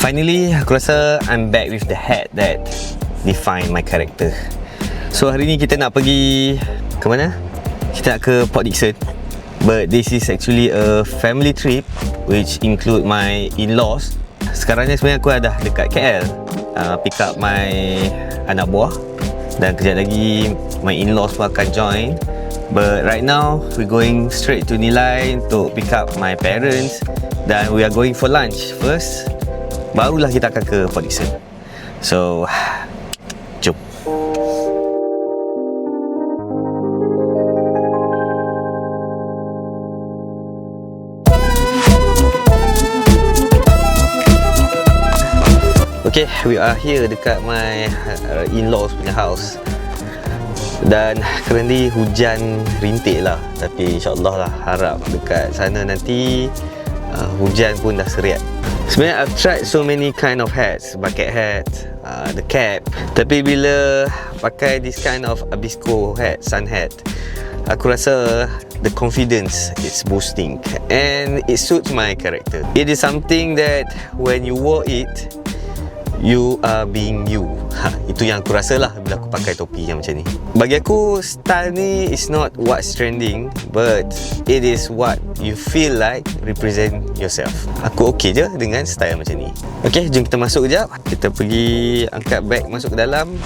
Finally, aku rasa I'm back with the hat that define my character. So hari ni kita nak pergi ke mana? Kita nak ke Port Dickson. But this is actually a family trip which include my in-laws. Sekarang ni sebenarnya aku dah dekat KL, pick up my anak buah, dan kejap lagi my in-laws pun akan join. But right now we're going straight to Nilai untuk pick up my parents, dan we are going for lunch first, barulah kita akan ke Port Dickson. So jom. Okay, we are here dekat my in-laws punya house. Dan currently hujan rintik lah, tapi insyaAllah lah, harap dekat sana nanti hujan pun dah seriat. Sebenarnya I've tried so many kind of hats, bucket hat, the cap, tapi bila pakai this kind of Abisco hat, sun hat, aku rasa the confidence is boosting and it suits my character. It is something that when you wore it, you are being you. Itu yang aku rasa lah bila aku pakai topi yang macam ni. Bagi aku, style ni is not what's trending, but it is what you feel like represent yourself. Aku okay je dengan style macam ni. Okay, jom kita masuk kejap. Kita pergi angkat beg masuk ke dalam.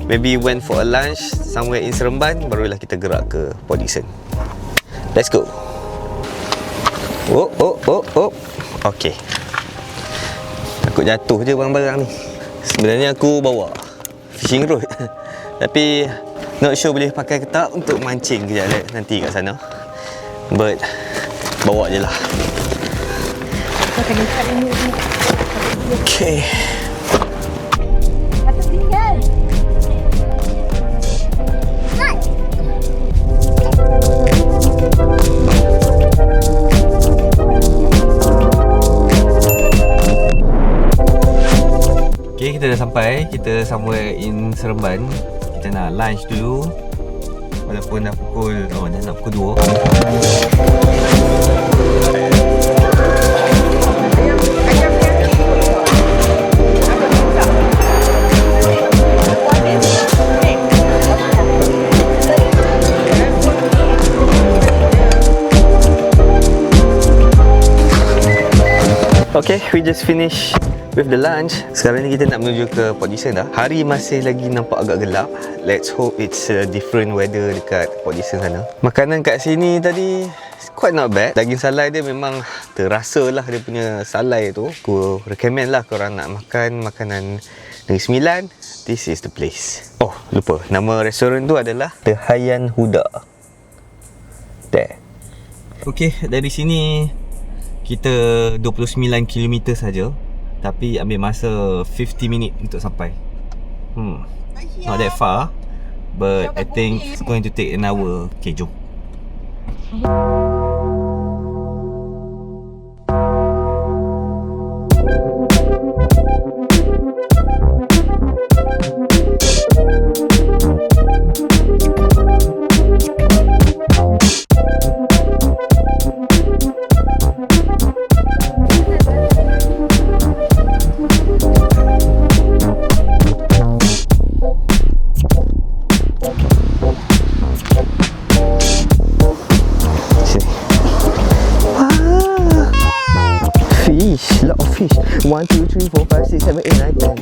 Maybe went for a lunch somewhere in Seremban, barulah kita gerak ke Port Dickson. Let's go. Oh. Okay. Takut jatuh je barang-barang ni. Sebenarnya aku bawa fishing rod tapi not sure boleh pakai ke tak untuk mancing kejap nanti kat sana. But bawa je lah. Okay. Okay, kita dah sampai. Kita somewhere in Seremban. Kita nak lunch dulu. Walaupun dah pukul, dah nak pukul 2. Okay, we just finished with the lunch. Sekarang ni kita nak menuju ke Port Dickson dah. Hari masih lagi nampak agak gelap. Let's hope it's a different weather dekat Port Dickson sana. Makanan kat sini tadi quite not bad. Daging salai dia memang terasa lah, dia punya salai tu. Aku recommend lah korang nak makan makanan Negeri Sembilan, this is the place. Oh, lupa, nama restoran tu adalah The Haiyan Huda. There. Okay, dari sini kita 29 km saja, tapi ambil masa 50 minit untuk sampai. Not that far, but I think it's going to take an hour. Okay, jom. Lot of fish. 1, 2, 3, 4, 5, 6, 7, 8, 9, 10.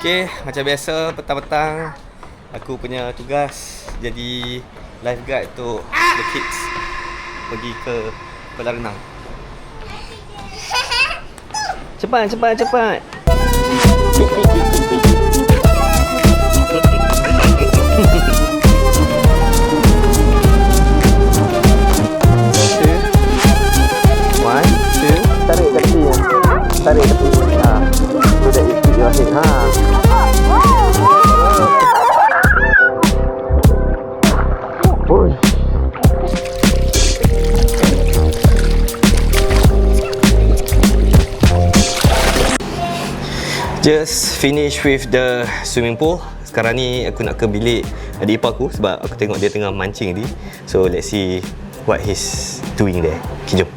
Okay, macam biasa petang-petang aku punya tugas jadi lifeguard untuk the kids pergi ke kolam renang. Cepat. tarik tepi. So that you keep your head. Oi. Just finish with the swimming pool. Sekarang ni aku nak ke bilik adik ipar aku sebab aku tengok dia tengah mancing tadi. So let's see what he's doing there. Okay, jom.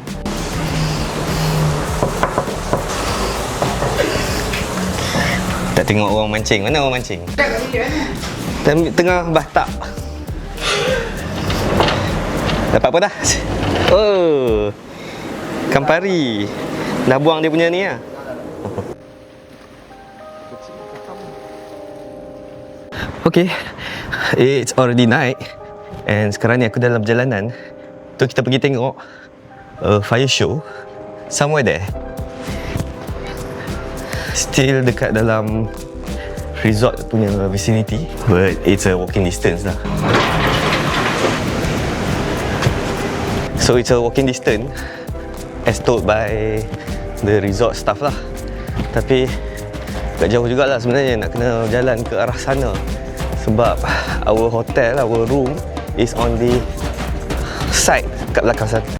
Tak tengok orang mancing. Mana orang mancing? Tengah bathtub. Dapat apa dah? Oh, Campari. Dah buang dia punya ni lah. Okay, it's already night and sekarang ni aku dalam perjalanan. Tu kita pergi tengok a fire show somewhere there. Still dekat dalam resort punya vicinity, but it's a walking distance lah. So it's a walking distance as told by the resort staff lah. Tapi agak jauh jugalah sebenarnya nak kena jalan ke arah sana. Sebab our hotel, our room is on the side kat belakang sana.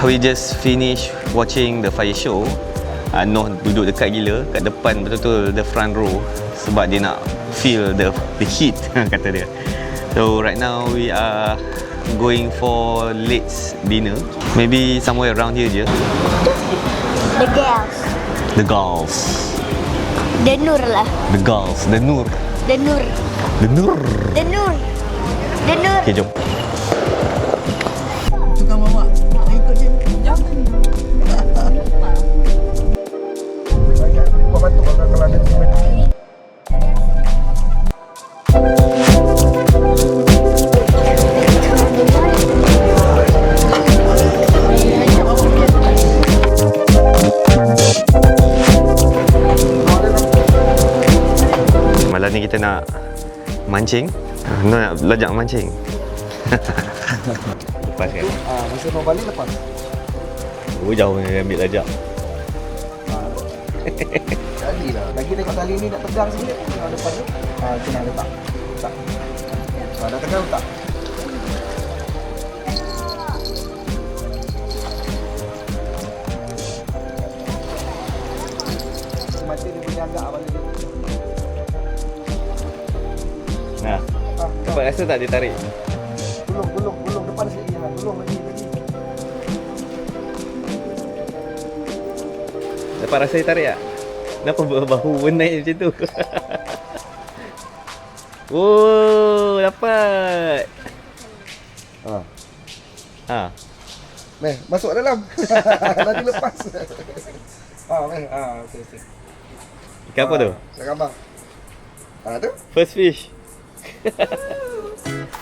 We just finish watching the fire show. Noh duduk dekat gila kat depan betul-betul the front row sebab dia nak feel the heat kata dia. So right now we are going for late dinner. Maybe somewhere around here je. The girls. The girls. The Nur lah. The girls. The Nur. The Nur. The Nur. The Nur. The Nur. Okay, jom. Tukang mamak ikut je. Jom. Kau bantu kalau ada simen. Malam ni kita nak mancing. Nak belajar mancing. Lepas kan? Masa mau balik lepas. Oh, jauh ni ambil lajak. Jadilah. Lagi tengok tali ni nak tegang sikit. Tengok depan tu. Kena letak. Letak. Dah tegang letak. Macam dia punya agak balik dia. Nah. Dapat rasa tak dia tarik? Gulung depan sikit je lah. Gulung lagi. Dapat rasa dia tarik tak? Kenapa bahu naik macam tu? Oh, dapat. Meh, masuk dalam. Nanti lepas. Meh. Okey. Ikan apa tu? Ikan gambar. Tu? First fish.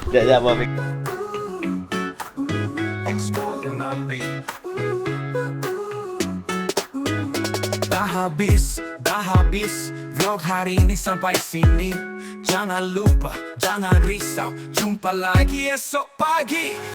Sekejap, abang ambil. Dah habis vlog hari ini sampai sini. Jangan lupa, jangan risau, jumpa lagi esok pagi.